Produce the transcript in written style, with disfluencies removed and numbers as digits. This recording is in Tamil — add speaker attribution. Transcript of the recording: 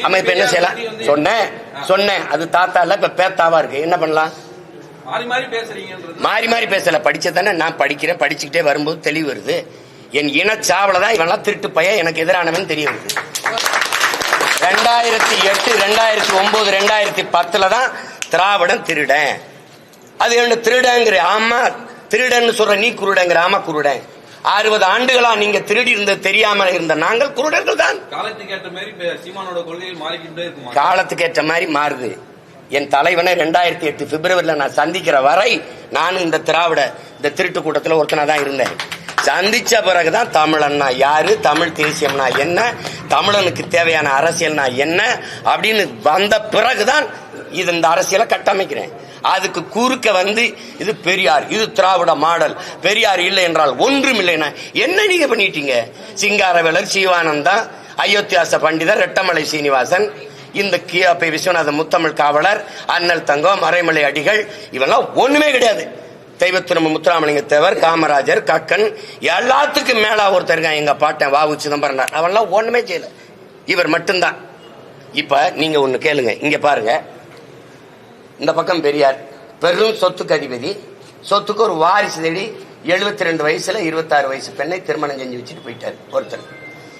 Speaker 1: ஆமா, இப்ப என்ன செய்யலாம்? சொன்னேன் அது தாத்தா இல்ல, இப்ப பேத்தாவா இருக்கு. என்ன பண்ணலாம்? மாறி மாறி பேசல. படிச்சதானே நான் படிக்கிறேன். படிச்சுக்கிட்டே வரும்போது தெளிவு வருது. என் இனச்சாவலதான் இவெல்லாம் திருட்டு பையன் எனக்கு எதிரானவன் தெரிய வருது. 2008, 2009, 2010 தான் திராவிடன் திருடன். அது என்ன திருடங்கிற? ஆமா திருடன் சொல்ற, நீ குருடங்கிற. ஆமா குருடன். 60 ஆண்டுகளா நீங்க திருடி இருந்தது தெரியாம இருந்த நாங்கள் குருடர்கள் தான். காலத்துக்கு ஏற்ற மாதிரி மாறுது. என் தலைவனை 2008 பிப்ரவரியில நான் சந்திக்கிற வரை நானும் இந்த இந்த திருட்டு கூட்டத்தில் ஒருத்தனா தான் இருந்தேன். சந்திச்ச பிறகுதான் தமிழன்னா யாரு, தமிழ் தேசியம்னா என்ன, தமிழனுக்கு தேவையான அரசியல்னா என்ன அப்படின்னு வந்த பிறகுதான் இந்த அரசியலை கட்டமைக்கிறேன். அதுக்கு குறுக்க வந்து இது பெரியார், இது திராவிட மாடல், பெரியார் இல்லை என்றால் ஒன்றும் இல்லைன்னா என்ன நீங்க பண்ணிட்டீங்க? சிங்காரவேலர், சிவானந்தா, அயோத்தியாச பண்டிதர், ரெட்டமலை சீனிவாசன், இந்த கியாபை விஸ்வநாத முத்தமிழ் காவலர், அண்ணல் தங்கம், மறைமலை அடிகள், இவெல்லாம் ஒண்ணுமே கிடையாது. தெய்வத்திரும்ப முத்துராமலிங்க தேவர், காமராஜர், கக்கன், எல்லாத்துக்கும் மேல ஒருத்தர் எங்க பாட்டன் வாவு சிதம்பரம், அவெல்லாம் ஒண்ணுமே செய்யல. இவர் மட்டும்தான். இப்ப நீங்க ஒண்ணு கேளுங்க, இங்க பாருங்க. இந்த பக்கம் பெரியார் பெரும் சொத்துக்கு அதிபதி. சொத்துக்கு ஒரு வாரிசு தேடி 72 வயசுல 26 வயசு பெண்ணை திருமணம் செஞ்சு வச்சுட்டு போயிட்டார் ஒருத்தர்.